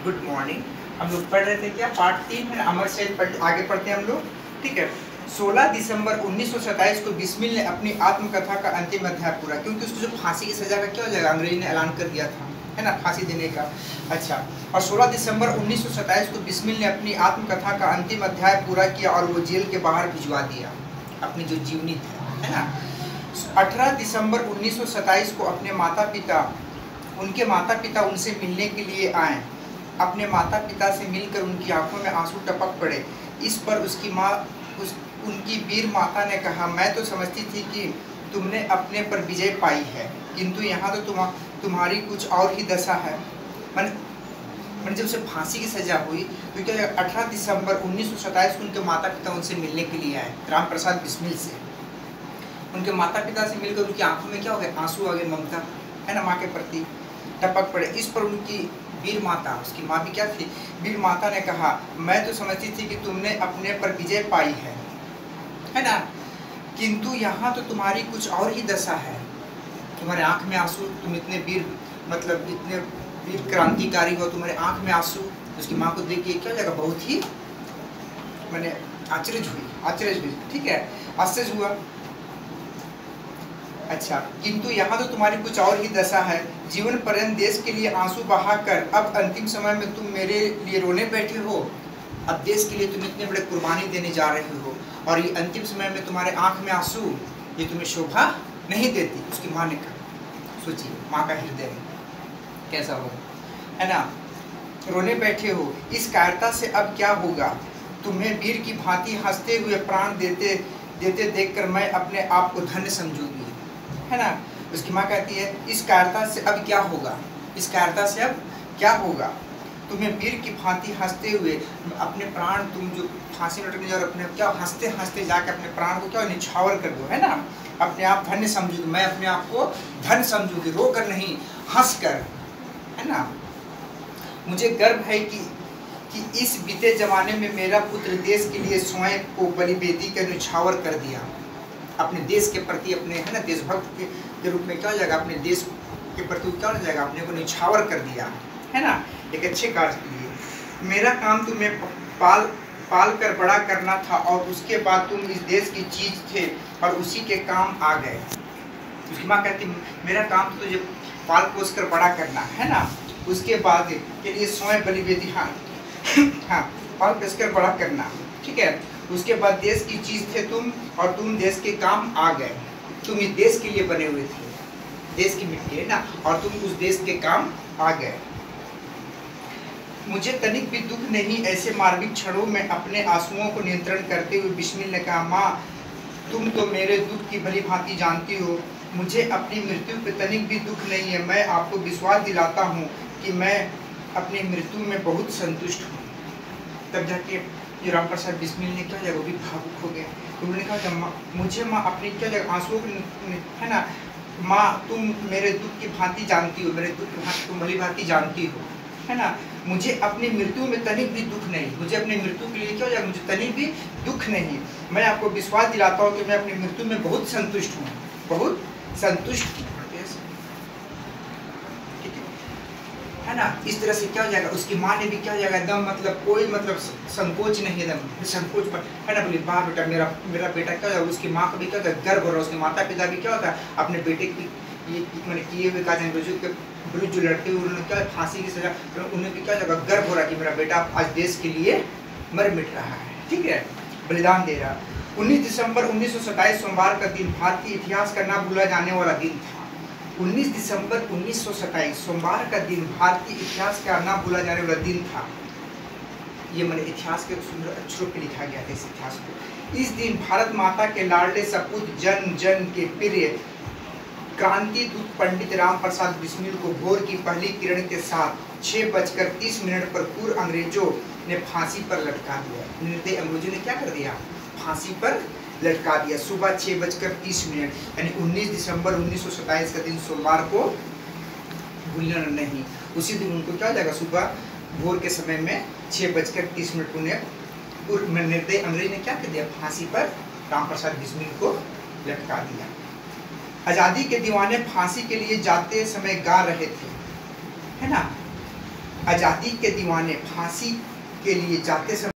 Good morning. हम लोग पढ़ रहे थे क्या, पार्ट 3 है, अमर सेन आगे पढ़ते हैं हम लोग। ठीक है। 16 दिसंबर 1927 को बिस्मिल ने अपनी आत्मकथा का अंतिम अध्याय पूरा, क्योंकि उसको जो फांसी की सजा का क्या हो जाएगा, अंग्रेजी ने ऐलान कर दिया था, है ना, फांसी देने का। अच्छा, और 16 दिसंबर 1927 को बिस्मिल ने अपनी आत्मकथा का अंतिम अध्याय पूरा किया और वो जेल के बाहर भिजवा दिया अपनी जो जीवनी था, है ना। 18 दिसंबर 1927 को उनके माता पिता उनसे मिलने के लिए आए। अपने माता पिता से मिलकर उनकी आंखों में आंसू टपक पड़े। इस पर उसकी माँ उनकी वीर माता ने कहा, मैं तो समझती थी कि तुमने अपने पर विजय पाई है, किंतु यहाँ तो तुम्हारी कुछ और ही दशा है। जब उसे फांसी की सजा हुई तो क्या 18 दिसंबर 1927 को उनके माता पिता उनसे मिलने के लिए आए, राम प्रसाद बिस्मिल से। उनके माता पिता से मिलकर उनकी आंखों में क्या हो गया, आंसू आ गए, ममता, है ना, माँ के प्रति टपक पड़े। इस पर उनकी वीर माता, उसकी माँ भी क्या थी, वीर माता ने कहा, मैं तो समझती थी कि तुमने अपने पर विजय पाई है ना, किंतु यहाँ तो तुम्हारी कुछ और ही दशा है। तुम्हारे आंख में आंसू, तुम इतने वीर, मतलब इतने वीर क्रांतिकारी हो, तुम्हारे आंख में आंसू। उसकी माँ को देख के क्या लगा, बहुत ही मैंने आश्चर्य हुई, ठीक है, आश्चर्य हुआ। अच्छा, किंतु यहाँ तो तुम्हारी कुछ और ही दशा है। जीवन पर्यंत देश के लिए आंसू बहाकर अब अंतिम समय में तुम मेरे लिए रोने बैठे हो। अब देश के लिए तुम इतने बड़े कुर्बानी देने जा रहे हो और ये अंतिम समय में तुम्हारे आंख में आंसू, ये तुम्हें शोभा नहीं देती। उसकी माँ ने कहा, सोचिए माँ का हृदय कैसा होगा, है ना। रोने बैठे हो, इस कायरता से अब क्या होगा। तुम्हें वीर की भांति हंसते हुए प्राण देते देखकर मैं अपने आप को धन्य समझूंगी, है ना। उसकी माँ कहती है, इस कायरता से अब क्या होगा, इस कायरता से अब क्या होगा। तुम्हें वीर की भांति हंसते हुए अपने प्राण, तुम जो फांसी में लटकने जा रहे हो, अपने क्या हंसते हंसते जाके अपने प्राण को क्या निछावर कर दो, है ना। अपने आप धन्य समझूंगी, मैं अपने आप को धन्य समझूंगी, रो कर नहीं, हंस कर, है ना। मुझे गर्व है कि इस बीते जमाने में मेरा पुत्र देश के लिए स्वयं को बलिवेदी के निछावर कर दिया। अपने देश के प्रति, अपने, है ना, देशभक्त के रूप में क्या हो जाएगा, अपने देश के प्रति क्या हो जाएगा, अपने को निछावर कर दिया, है ना, एक अच्छे कार्य के लिए। मेरा काम तुम्हें पाल कर बड़ा करना था और उसके बाद तुम इस देश की चीज थे और उसी के काम आ गए। उसकी माँ कहती, मेरा काम तो तुझे पाल पोस कर बड़ा करना, है ना, उसके बाद के लिए स्वयं बलिवेदी, हाँ हाँ, पाल पोस कर बड़ा करना, ठीक है। उसके बाद देश की चीज थे तुम और तुम देश के काम आ गए। तुम इस देश के लिए बने हुए थे, देश की मिट्टी, है ना, और तुम उस देश के काम आ गए। मुझे तनिक भी दुख नहीं। ऐसे मार्मिक क्षणों में अपने आंसुओं को नियंत्रण करते हुए बिस्मिल ने कहा, माँ तुम तो मेरे दुख की भली भांति जानती हो। मुझे अपनी मृत्यु पे तनिक भी दुख नहीं है। मैं आपको विश्वास दिलाता हूँ कि मैं अपनी मृत्यु में बहुत संतुष्ट हूँ। तब जाके ये राम प्रसाद बिस्मिल ने क्या जगह, वो भी भावुक हो गए। उन्होंने कहा, मुझे माँ अपनी क्या जगह आंसुओं, है ना, माँ तुम मेरे दुख की भांति जानती हो, मेरे दुख की भांति तुम भली भांति जानती हो, है ना। मुझे अपनी मृत्यु में तनिक भी दुख नहीं, मुझे अपनी मृत्यु के लिए क्या हो जाएगा, मुझे तनिक भी दुख नहीं। मैं आपको विश्वास दिलाता हूँ कि मैं अपनी मृत्यु में बहुत संतुष्ट हूँ, बहुत संतुष्ट हूँ, है ना। इस तरह से क्या हो जाएगा, उसकी माँ ने भी क्या हो जाएगा, एकदम मतलब कोई मतलब संकोच नहीं, एकदम संकोच पर, है ना, बोली वाह बेटा, मेरा बेटा क्या होगा। उसकी माँ को भी क्या होता है, गर्व हो रहा है। उसके माता पिता भी क्या होता है, अपने बेटे की मैंने किए हुए काज के विरुद्ध जो लड़ते हुए उन्होंने क्या फांसी की सजा, उन्हें भी क्या जगह गर्व हो रहा है कि मेरा बेटा आज देश के लिए मर मिट रहा है, ठीक है, बलिदान दे रहा। 19 दिसंबर 1927 सोमवार का दिन भारतीय इतिहास का ना भूला जाने वाला दिन था। 19 दिसंबर 1927 सोमवार का दिन भारतीय इतिहास का ना भूला जाने वाला दिन था। ये मैंने इतिहास के सुंदर अक्षरों पे लिखा गया था इस इतिहास को। इस दिन भारत माता के लाडले सपूत जन जन के प्रिय क्रांति दूत पंडित राम प्रसाद बिस्मिल को भोर की पहली किरण के साथ 6:30 पर पूर्व अंग्रेजों ने फांसी पर लटका दिया। निर्दयी अंग्रेजों ने क्या कर दिया, फांसी पर लटका दिया। सुबह 6:30 यानी 19 दिसंबर 1927 का दिन सोमवार को भूलना नहीं। उसी दिन उनको क्या हो जाएगा, सुबह भोर के समय में 6:30 उन्हें पूर्व निर्दयी अंग्रेज ने क्या कर दिया, फांसी पर राम प्रसाद बिस्मिल को लटका दिया। आज़ादी के दीवाने फांसी के लिए जाते समय गा रहे थे, है ना, आज़ादी के दीवाने फांसी के लिए जाते समय